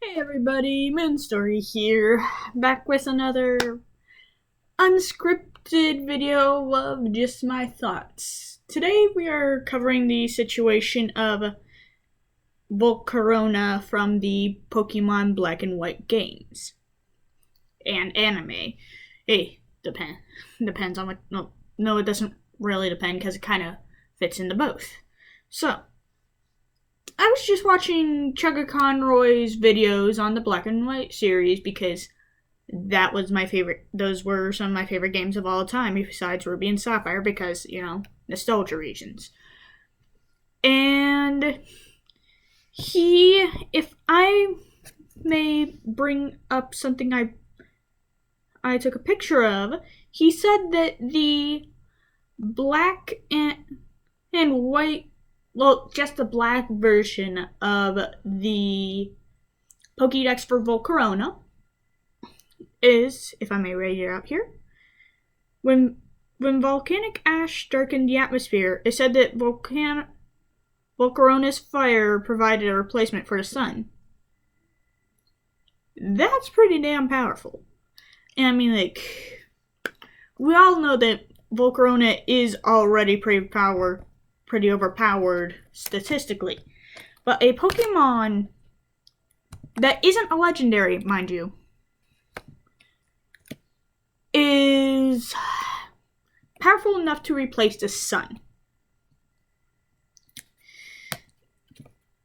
Hey everybody, Moonstory here, back with another unscripted video of just my thoughts. Today we are covering the situation of Volcarona from the Pokemon Black and White games. And anime. Hey, depends on what, no it doesn't really depend because it kind of fits into both. So, I was just watching Chugga Conroy's videos on the Black and White series because that was my favorite. Those were some of my favorite games of all time, besides Ruby and Sapphire, because, nostalgia reasons. And if I may bring up something I took a picture of, he said that the black and white, well, just the black version of the Pokédex for Volcarona is, if I may read it out here, when volcanic ash darkened the atmosphere, it said that Volcarona's fire provided a replacement for the sun. That's pretty damn powerful. And I mean, we all know that Volcarona is already pretty overpowered statistically. But a Pokemon that isn't a legendary, mind you, is powerful enough to replace the sun.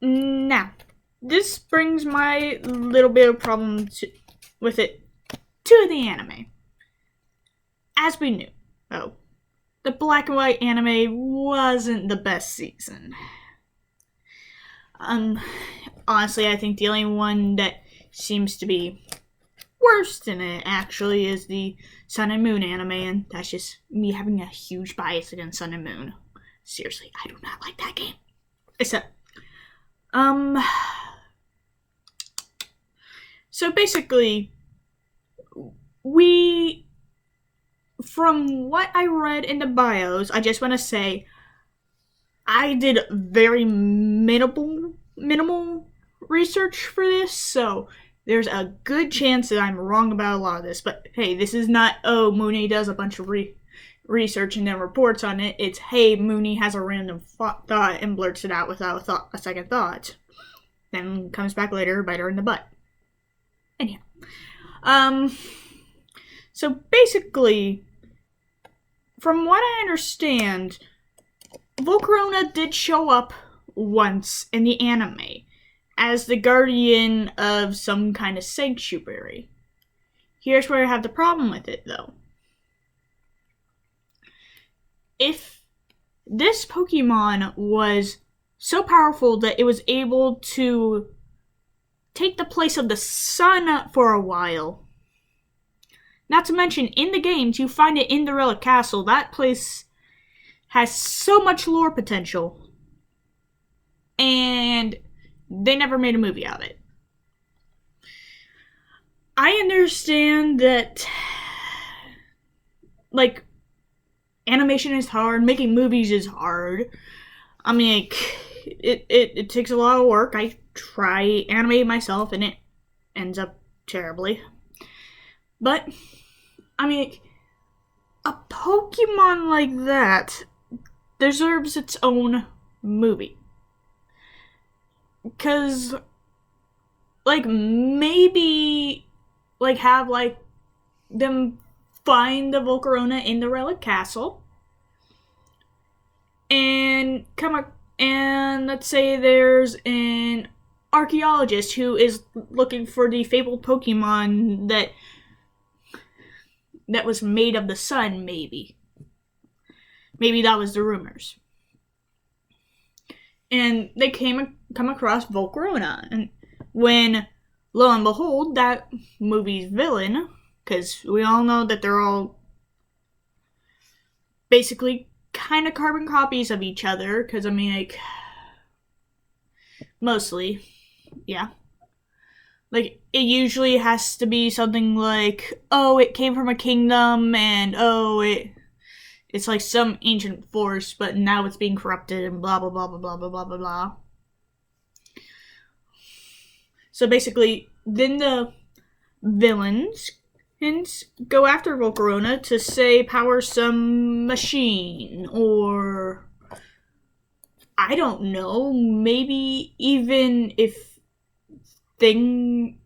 Now, this brings my little bit of problem with it to the anime. As we knew, the black and white anime wasn't the best season. Honestly, I think the only one that seems to be worse than it actually is the Sun and Moon anime, and that's just me having a huge bias against Sun and Moon. Seriously, I do not like that game. So basically, from what I read in the bios, I just want to say I did very minimal research for this, so there's a good chance that I'm wrong about a lot of this. But hey, this is not, Mooney does a bunch of research and then reports on it. It's, hey, Mooney has a random thought and blurts it out without a second thought. Then comes back later, bite her in the butt. Anyhow. So basically, from what I understand, Volcarona did show up once in the anime as the guardian of some kind of sanctuary. Here's where I have the problem with it, though. If this Pokemon was so powerful that it was able to take the place of the sun for a while, not to mention, in the games, you find it in the Relic Castle. That place has so much lore potential. And they never made a movie out of it. I understand that, animation is hard. Making movies is hard. I mean, it takes a lot of work. I try animate myself, and it ends up terribly. But I mean, a Pokemon like that deserves its own movie. Because, maybe, have, them find the Volcarona in the Relic Castle. And let's say there's an archaeologist who is looking for the fabled Pokemon that was made of the sun, maybe. Maybe that was the rumors. And they come across Volcarona. And when, lo and behold, that movie's villain, because we all know that they're all basically kind of carbon copies of each other, because, mostly, yeah. It usually has to be something like, it came from a kingdom, and, it's like some ancient force, but now it's being corrupted, and blah, blah, blah, blah, blah, blah, blah, blah, blah. So basically, then the villains go after Volcarona to say power some machine, or I don't know, maybe even if things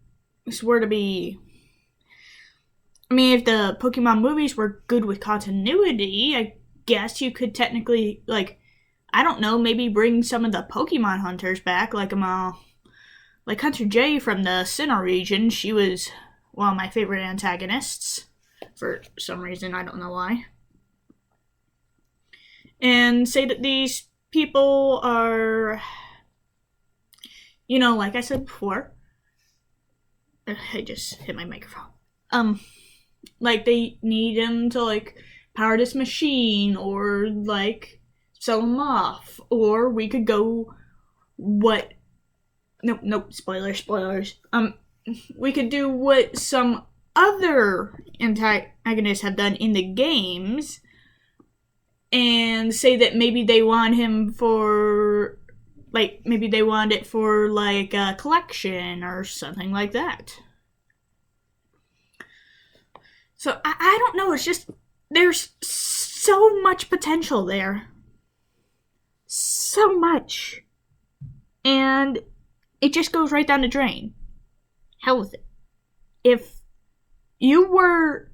were to be, I mean, if the Pokemon movies were good with continuity, I guess you could technically, like, I don't know, maybe bring some of the Pokemon hunters back, like Hunter J from the Sinnoh region. She was one of my favorite antagonists for some reason, I don't know why. And say that these people are, like I said before, I just hit my microphone. Like they need him to like power this machine, or like sell him off, or we could go what? Nope. Spoilers. We could do what some other antagonists have done in the games, and say that maybe they want him for, like, maybe they want it for like a collection or something like that. So I don't know, it's just, there's so much potential there. So much. And it just goes right down the drain. Hell with it. If you were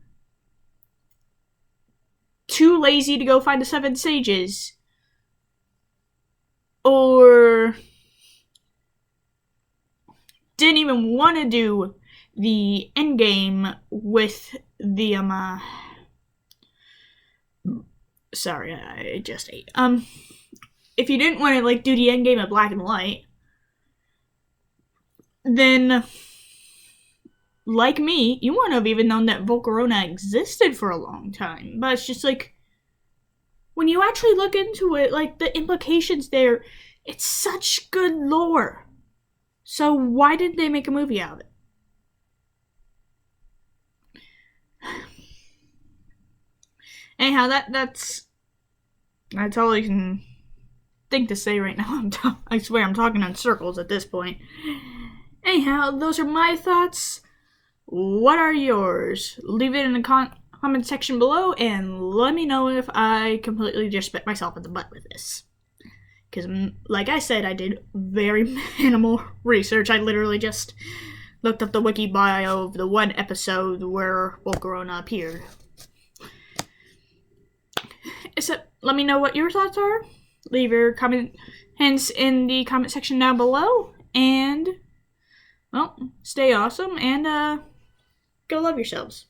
too lazy to go find the 7 sages, or didn't even want to do the endgame with the sorry, I just ate. If you didn't want to like do the endgame of Black and White, then like me, you wouldn't have even known that Volcarona existed for a long time. But it's just like, when you actually look into it, like the implications there, it's such good lore. So why did they make a movie out of it? Anyhow, that's all I can think to say right now. I swear I'm talking in circles at this point. Anyhow, those are my thoughts. What are yours? Leave it in the comment section below, and let me know if I completely just spit myself in the butt with this. Because, like I said, I did very minimal research. I literally just looked up the wiki bio of the one episode where Volcarona appeared. So, let me know what your thoughts are. Leave your comments in the comment section down below. And, well, stay awesome and go love yourselves.